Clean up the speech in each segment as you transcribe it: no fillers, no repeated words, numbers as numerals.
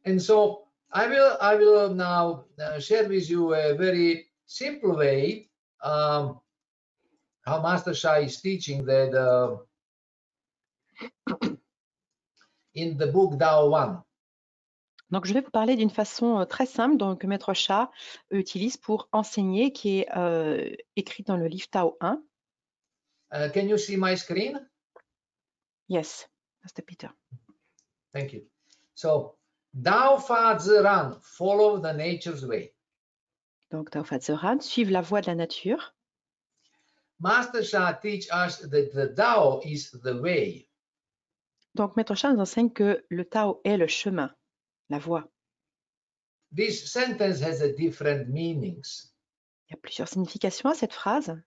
And so I will now share with you a very simple way how Master Sha is teaching that in the book Tao 1. Donc, je vais vous parler d'une façon très simple que Maître Sha utilise pour enseigner, qui est écrite dans le livre Tao 1. Can you see my screen? Yes, Master Peter. Thank you. So, Tao Fa Ziran, follow the nature's way. Donc, Tao Fa Ziran, suivre la voie de la nature. Master Sha teach us that the Tao is the way. Donc, Maître Sha nous enseigne que le Tao est le chemin, la voie. This sentence has a different meanings. Il y a plusieurs significations à cette phrase.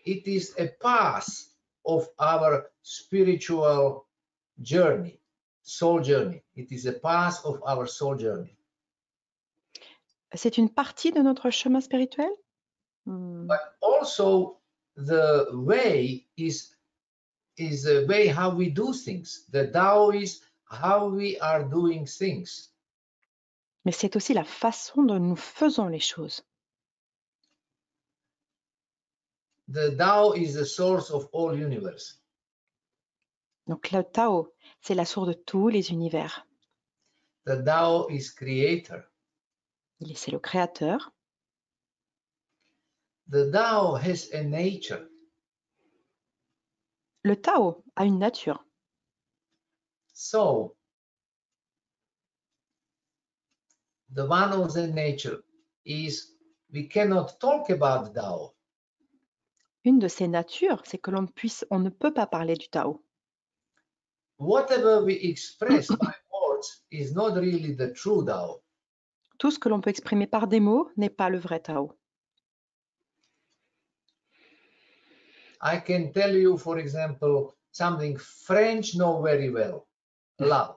It is a path of our spiritual journey, soul journey. It is a path of our soul journey. C'est une partie de notre chemin spirituel. But also the way is a way how we do things. The Tao is how we are doing things. Mais c'est aussi la façon dont nous faisons les choses. The Tao is the source of all universe. Donc le Tao, c'est la source de tous les univers. The Tao is creator. C'est le créateur. The Tao has a nature. Le Tao a une nature. So, the one of the nature is we cannot talk about Tao. Une de ces natures, c'est que on ne peut pas parler du Tao. Whatever we express by words is not really the true Tao. Tout ce que l'on peut exprimer par des mots n'est pas le vrai Tao. I can tell you, for example, something French know very well. Love.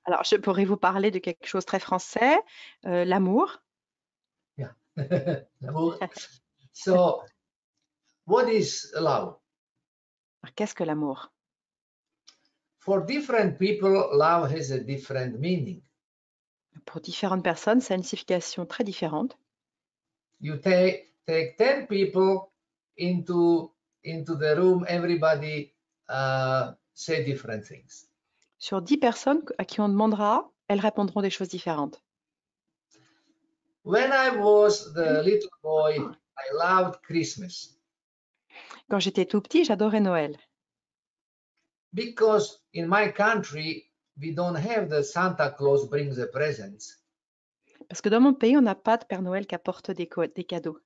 Alors, je pourrais vous parler de quelque chose très français, l'amour. Yeah. L'amour. So, what is love? Qu'est-ce que l'amour? For different people, love has a different meaning. Pour différentes personnes, ça a une signification très différente. You take 10 people into the room, everybody say different things. Sur 10 personnes à qui on demandera, elles répondront des choses différentes. When I was the little boy, I loved Christmas. Quand j'étais tout petit, j'adorais Noël. Because in my country, we don't have the Santa Claus brings the presents. Parce que dans mon pays, on n'a pas de Père Noël qui apporte des cadeaux.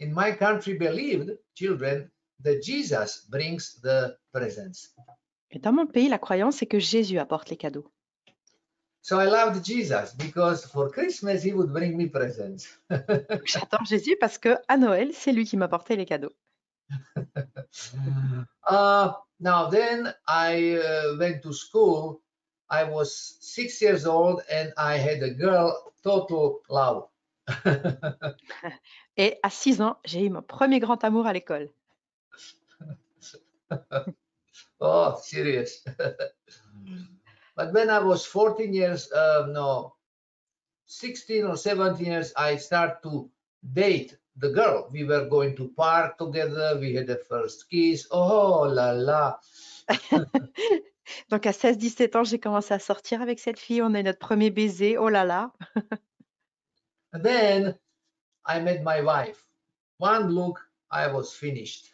In my country, believed children that Jesus brings the presents. Et dans mon pays, la croyance est que Jésus apporte les cadeaux. So I loved Jesus because for Christmas he would bring me presents. J'adore Jésus parce que à Noël, c'est lui qui m'apportait les cadeaux. Now then I went to school. I was 6 years old and I had a girl, total love. Et à 6 ans, j'ai eu mon premier grand amour à l'école. Oh, serious. But when I was 14 years, 16 or 17 years, I start to date the girl. We were going to park together. We had the first kiss. Oh la la. Donc à 16-17 ans, j'ai commencé à sortir avec cette fille. On a eu notre premier baiser. Oh là là. And then I met my wife. One look, I was finished.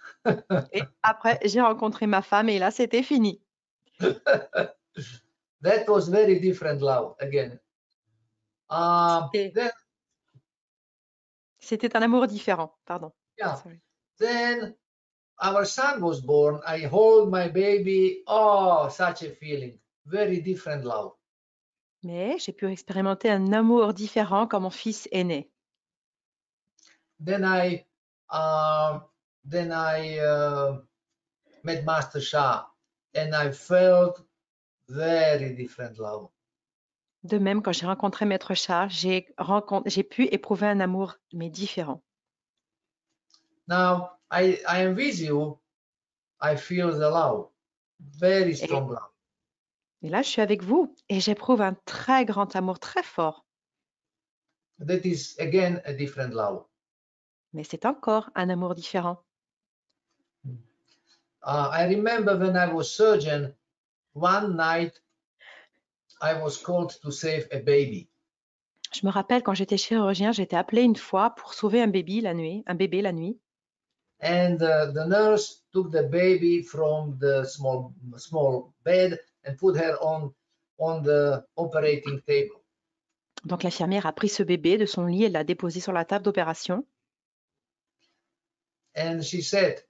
Et après, j'ai rencontré ma femme et là, c'était fini. That was very different love again. C'était un amour différent, pardon. Yeah. Sorry. Then our son was born. I hold my baby. Oh, such a feeling. Very different love. Mais j'ai pu expérimenter un amour différent quand mon fils est né. Then I met Master Sha and I felt very different love. De même, quand j'ai rencontré Maître Sha, j'ai pu éprouver un amour, mais différent. Now, I am with you. I feel the love, very strong love. Et là, je suis avec vous et j'éprouve un très grand amour très fort. That is again a different love. Mais c'est encore un amour différent. I remember when I was surgeon, one night I was called to save a baby. Je me rappelle quand j'étais chirurgien, j'étais appelée une fois pour sauver un bébé la nuit. And the nurse took the baby from the small bed and put her on the operating table. Donc l'infirmière a pris ce bébé de son lit et l'a déposé sur la table d'opération. And she said,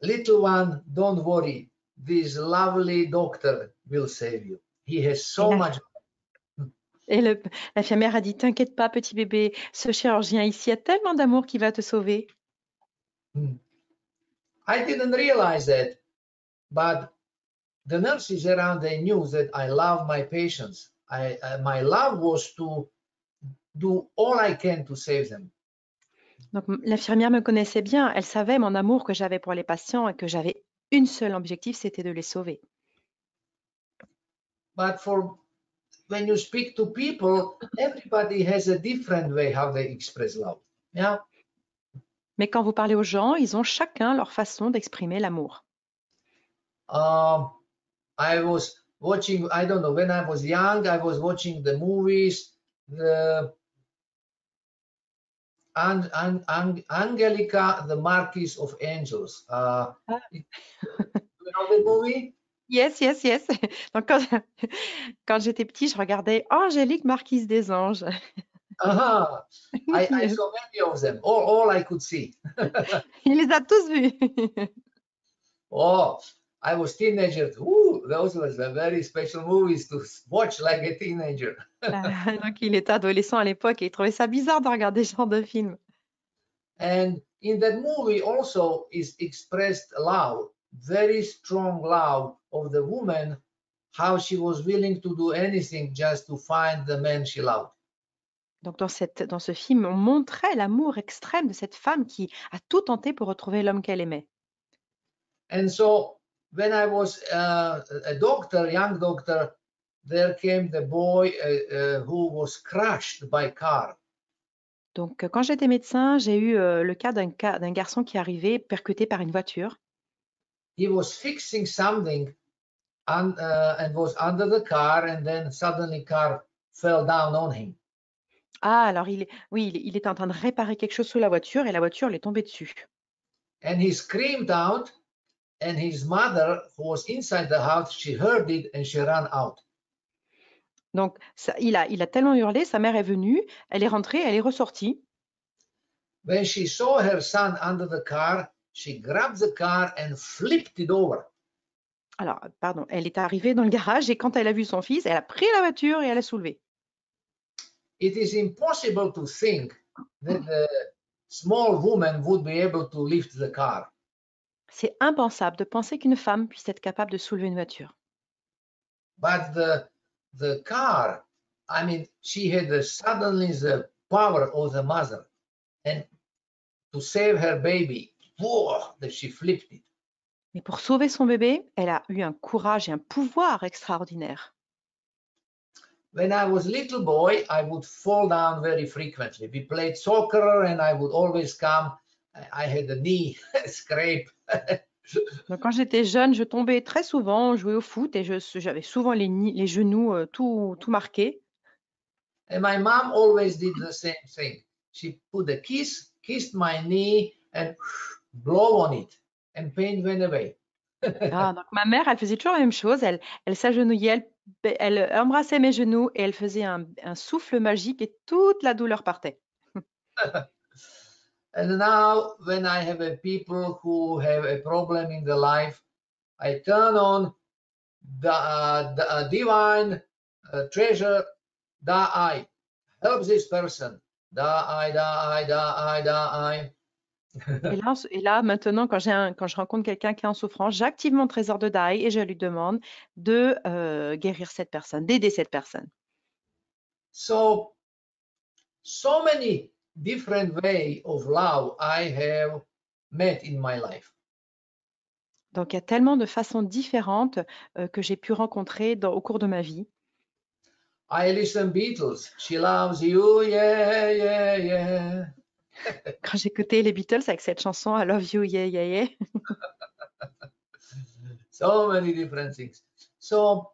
"Little one, don't worry. This lovely doctor will save you. He has Et so much." l'infirmière a dit, t'inquiète pas, petit bébé, ce chirurgien ici a tellement d'amour qu'il va te sauver. I didn't realize that, but the nurses around, they knew that I love my patients. My love was to do all I can to save them. Donc l'infirmière me connaissait bien, elle savait mon amour que j'avais pour les patients et que j'avais une seule objectif, c'était de les sauver. But when you speak to people, everybody has a different way how they express love. Yeah. Mais quand vous parlez aux gens, ils ont chacun leur façon d'exprimer l'amour. I was watching, I don't know, when I was young, I was watching the movies, the Angelica, the Marquis of Angels. You know the movie? Yes, yes, yes. Donc quand j'étais petit, je regardais Angélique, marquise des anges. I Yes. saw many of them, all I could see. Il les a tous vus. Oh, I was teenager. Ooh, those were the very special movies to watch like a teenager. Donc il était adolescent à l'époque et il trouvait ça bizarre de regarder ce genre de film. And in that movie also is expressed love, very strong love of the woman, how she was willing to do anything just to find the man she loved. Donc dans ce film, on montrait l'amour extrême de cette femme qui a tout tenté pour retrouver l'homme qu'elle aimait. And so when I was a doctor, young doctor, there came the boy who was crushed by car. Donc quand j'étais médecin, j'ai eu le cas d'un garçon qui arrivait percuté par une voiture. He was fixing something and was under the car, and then suddenly car fell down on him. Ah, alors il était en train de réparer quelque chose sous la voiture et la voiture lui est tombée dessus. And he screamed out, and his mother, who was inside the house, she heard it and she ran out. Donc il a tellement hurlé, sa mère est venue, elle est rentrée, elle est ressortie. When she saw her son under the car, she grabbed the car and flipped it over. Alors, pardon, elle est arrivée dans le garage et quand elle a vu son fils, elle a pris la voiture et elle a soulevé. It is impossible to think that the small woman would be able to lift the car. C'est impensable de penser qu'une femme puisse être capable de soulever une voiture. But the car, I mean, she had suddenly the power of the mother, and to save her baby, whoa, that she flipped it. Mais pour sauver son bébé, elle a eu un courage et un pouvoir extraordinaire. When I was little boy, I would fall down very frequently. We played soccer, and I would always come. I had a knee scrape. Donc, quand j'étais jeune, je tombais très souvent, on jouait au foot et j'avais souvent les genoux tout marqués. And my mom always did the same thing. She put a kissed my knee, and blow on it, and pain went away. Ah, donc ma mère, elle faisait toujours la même chose. Elle s'agenouillait, elle embrassait mes genoux et elle faisait un souffle magique et toute la douleur partait. And now, when I have a people who have a problem in their life, I turn on the divine treasure, da I. Help this person. Da I, da I, da I, da I. Et là, maintenant, quand je rencontre quelqu'un qui est en souffrance, j'active mon trésor de Dai et je lui demande de guérir cette personne, d'aider cette personne. So many different way of love I have met in my life. Donc, il y a tellement de façons différentes que j'ai pu rencontrer au cours de ma vie. I listen Beatles. She loves you, yeah, yeah, yeah. Quand j'écoutais les Beatles avec cette chanson I Love You, yeah, yeah, yeah. So many different things. So,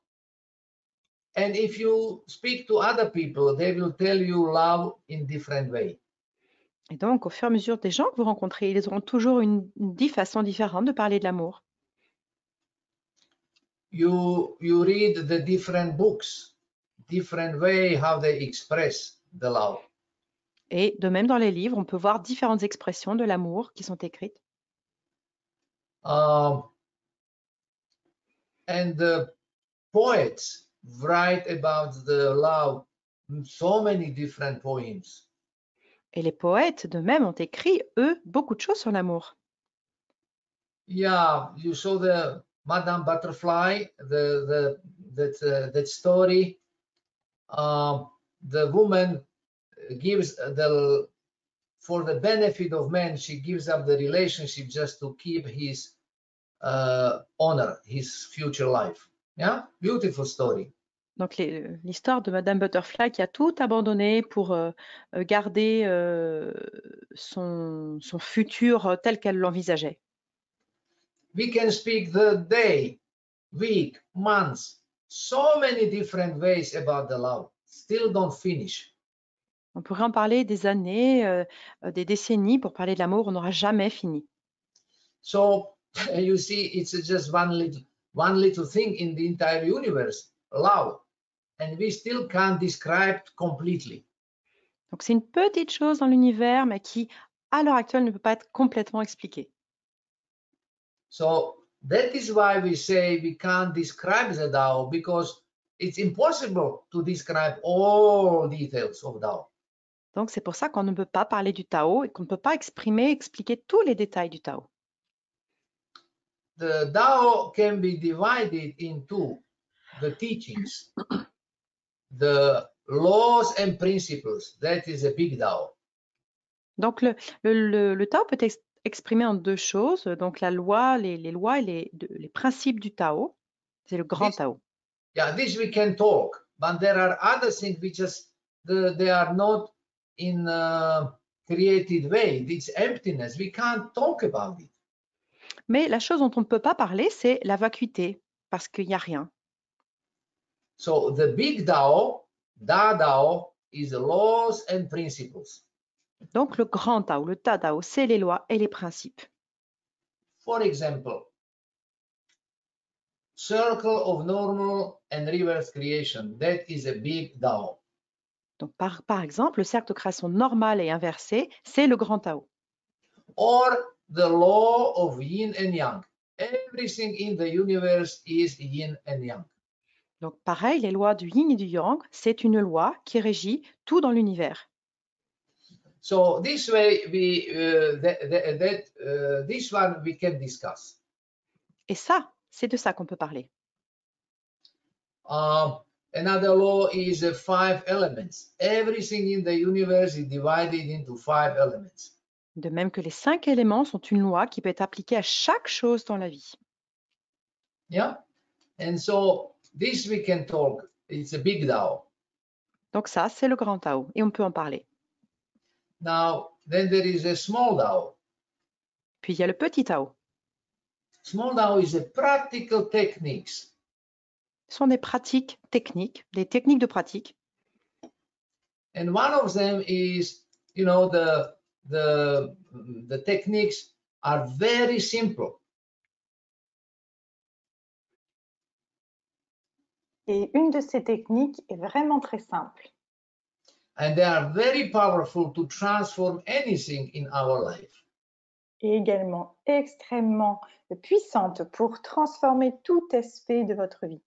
and if you speak to other people, they will tell you love in different way. Et donc, au fur et à mesure des gens que vous rencontrez, ils auront toujours une façon différente de parler de l'amour. You read the different books, different way how they express the love. Et de même dans les livres, on peut voir différentes expressions de l'amour qui sont écrites. And the poets write about the love, so many different poems. Et les poètes, de même, ont écrit, eux, beaucoup de choses sur l'amour. Yeah, you saw the Madame Butterfly, that story. The woman gives for the benefit of man, she gives up the relationship just to keep his honor, his future life. Yeah, beautiful story. Donc, l'histoire de Madame Butterfly qui a tout abandonné pour garder son futur tel qu'elle l'envisageait. We can speak the day, week, months, so many different ways about the love. Still don't finish. On pourrait en parler des années, des décennies pour parler de l'amour, on n'aura jamais fini. So you see, it's just one little thing in the entire universe, love, and we still can't describe it completely. Donc, c'est une petite chose dans l'univers, mais qui, à l'heure actuelle, ne peut pas être complètement expliquée. So that is why we say we can't describe the Tao, because it's impossible to describe all details of Tao. Donc, c'est pour ça qu'on ne peut pas parler du Tao et qu'on ne peut pas expliquer tous les détails du Tao. The Tao can be divided into the teachings, the laws and principles. That is a big Tao. Donc, le Tao peut être exprimé en deux choses. Donc, la loi, les lois et les principes du Tao. C'est le grand Tao. Yeah, this we can talk, but there are other things which just they are not in a created way. It's emptiness. We can't talk about it. Mais la chose dont on ne peut pas parler, c'est la vacuité, parce qu'il n'y a rien. So the big Tao, Da Tao, is the laws and principles. Donc, le grand Tao, le Ta Tao, c'est les lois et les principes. For example, circle of normal and reverse creation. That is a big Tao. Donc, par exemple, le cercle de création normale et inversée, c'est le grand Tao. Or the law of yin and yang. Everything in the universe is yin and yang. Donc, pareil, les lois du yin et du yang, c'est une loi qui régit tout dans l'univers. So this way, this one we can discuss. Et ça, c'est de ça qu'on peut parler. Another law is 5 elements. Everything in the universe is divided into 5 elements. De même que les 5 éléments sont une loi qui peut être appliquée à chaque chose dans la vie. Yeah, and so this we can talk. It's a big Tao. Donc ça, c'est le grand Tao et on peut en parler. Now, then there is a small Tao. Puis il y a le petit Tao. Small Tao is a practical techniques. Ce sont des pratiques techniques, des techniques de pratique. And one of them is, you know, the techniques are very simple. Et une de ces techniques est vraiment très simple. And they are very powerful to transform anything in our life. Et également extrêmement puissante pour transformer tout aspect de votre vie.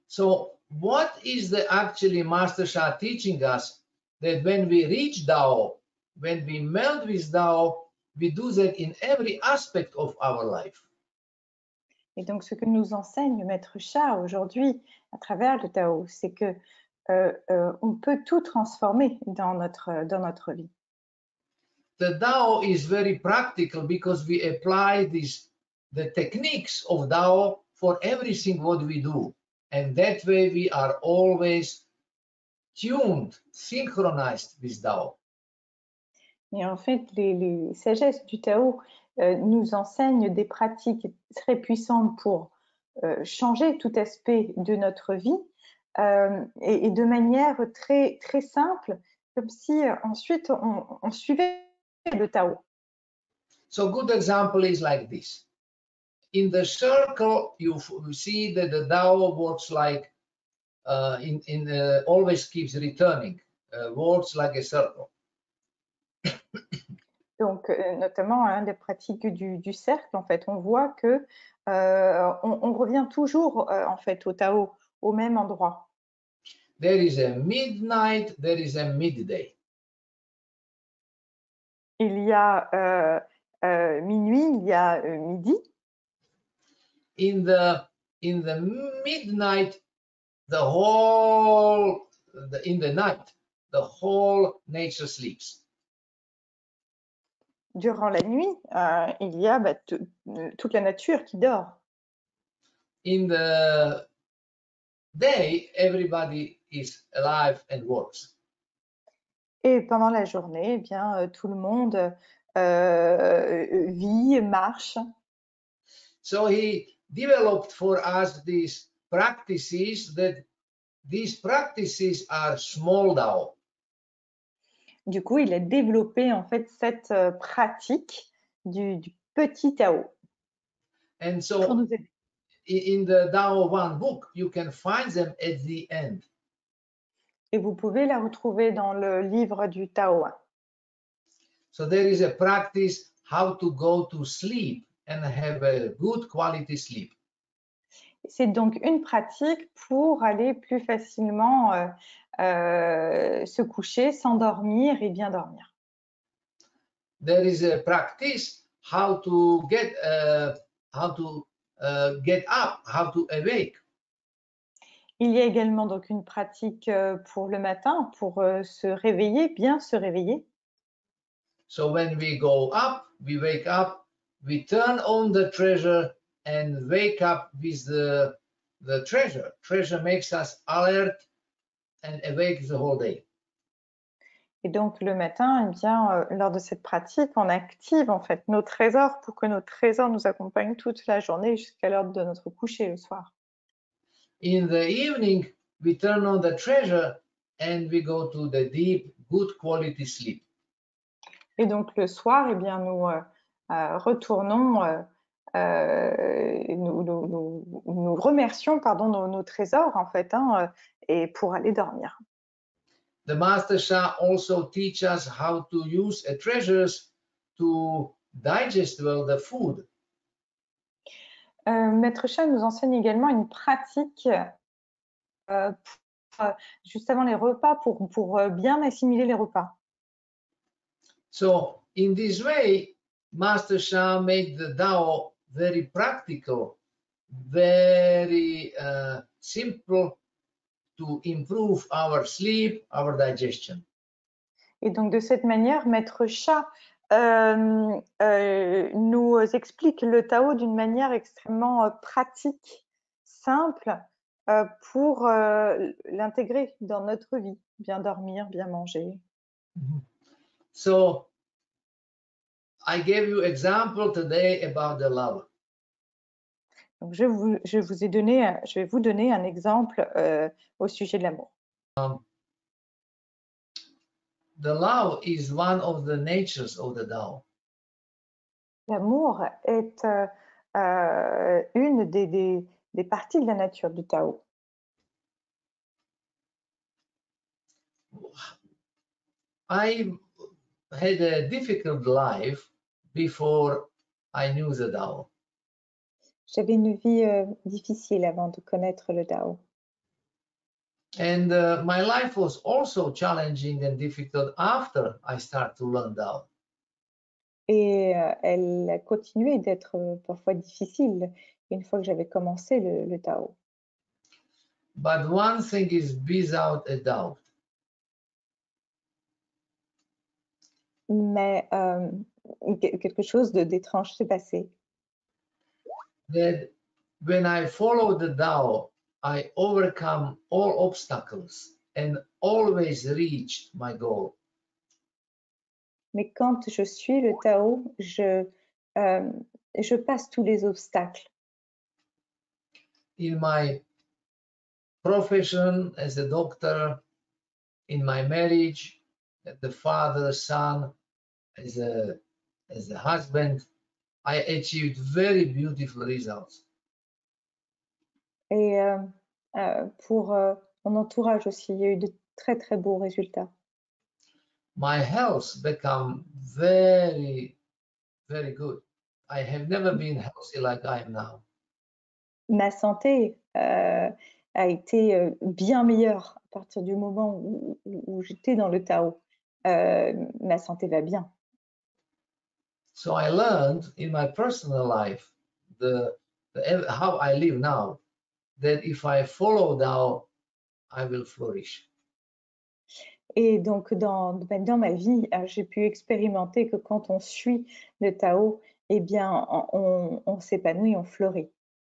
So what is the actually Master Sha teaching us? That when we reach Tao, when we melt with Tao, we do that in every aspect of our life. Et donc, ce que nous enseigne Maître Sha aujourd'hui à travers le Tao, c'est que on peut tout transformer dans notre vie. The Tao is very practical because we apply these the techniques of Dao for everything what we do. And that way we are always tuned, synchronized with Dao. Et en fait, les sagesses du Tao nous enseignent des pratiques très puissantes pour changer tout aspect de notre vie et de manière très, très simple, comme si ensuite on suivait le Tao. So a good example is like this. In the circle, you see that the Tao works like always keeps returning, works like a circle. Donc, notamment des pratiques du cercle, en fait, on voit que on revient toujours en fait au Tao, au même endroit. There is a midnight, there is a midday. Il y a minuit, il y a midi. In the midnight, in the night, the whole nature sleeps. Durant la nuit, il y a toute la nature qui dort. In the day, everybody is alive and works. Et pendant la journée, eh bien, tout le monde vit, marche. So he developed for us these practices these practices are small Dao. Du coup, il a développé en fait cette pratique du petit Tao And pour so nous aider. in the Dao One book, you can find them at the end. Et vous pouvez la retrouver dans le livre du Tao. So there is a practice how to go to sleep and have a good quality sleep. C'est donc une pratique pour aller plus facilement se coucher, s'endormir et bien dormir. There is a practice how to get up, how to awake. Il y a également donc une pratique pour le matin, pour se réveiller, bien se réveiller. So when we go up, we wake up, we turn on the treasure and wake up with the treasure. Treasure makes us alert and awake the whole day. Et donc le matin, eh bien, lors de cette pratique, on active en fait nos trésors pour que nos trésors nous accompagnent toute la journée jusqu'à l'heure de notre coucher le soir. In the evening, we turn on the treasure and we go to the deep, good quality sleep. Et donc le soir, eh bien, nous retournons, nous remercions pardon, nos trésors en fait, hein, et pour aller dormir. The Master Sha also teach us how to use treasures to digest well the food. Maître Sha nous enseigne également une pratique juste avant les repas pour bien assimiler les repas. So in this way, Master Sha made the Dao very practical, very simple to improve our sleep, our digestion. Et donc de cette manière, Maître Sha nous explique le Tao d'une manière extrêmement pratique, simple, pour l'intégrer dans notre vie, bien dormir, bien manger. So I gave you example today about the love. Donc je vais vous donner un exemple au sujet de l'amour. The love is one of the natures of the Tao. L'amour est une des parties de la nature du Tao. I had a difficult life before I knew the Tao. J'avais une vie difficile avant de connaître le Tao. And my life was also challenging and difficult after I started to learn Tao. Et elle a continué d'être parfois difficile une fois que j'avais commencé le Tao. But one thing is without a doubt. Mais quelque chose d'étrange s'est passé. that when I follow the Tao, I overcome all obstacles and always reach my goal. Mais quand je suis le Tao, je passe tous les obstacles. In my profession as a doctor, in my marriage, as the father, son, as a husband, I achieved very beautiful results. Et pour mon entourage aussi, il y a eu de très très beaux résultats. My health became very, very good. I have never been healthy like I am now. Ma santé a été bien meilleure à partir du moment où j'étais dans le Tao. Ma santé va bien. So I learned in my personal life how I live now, that if I follow Tao, I will flourish. Et donc, dans ma vie, j'ai pu expérimenter que quand on suit le Tao, eh bien, on s'épanouit, on fleurit.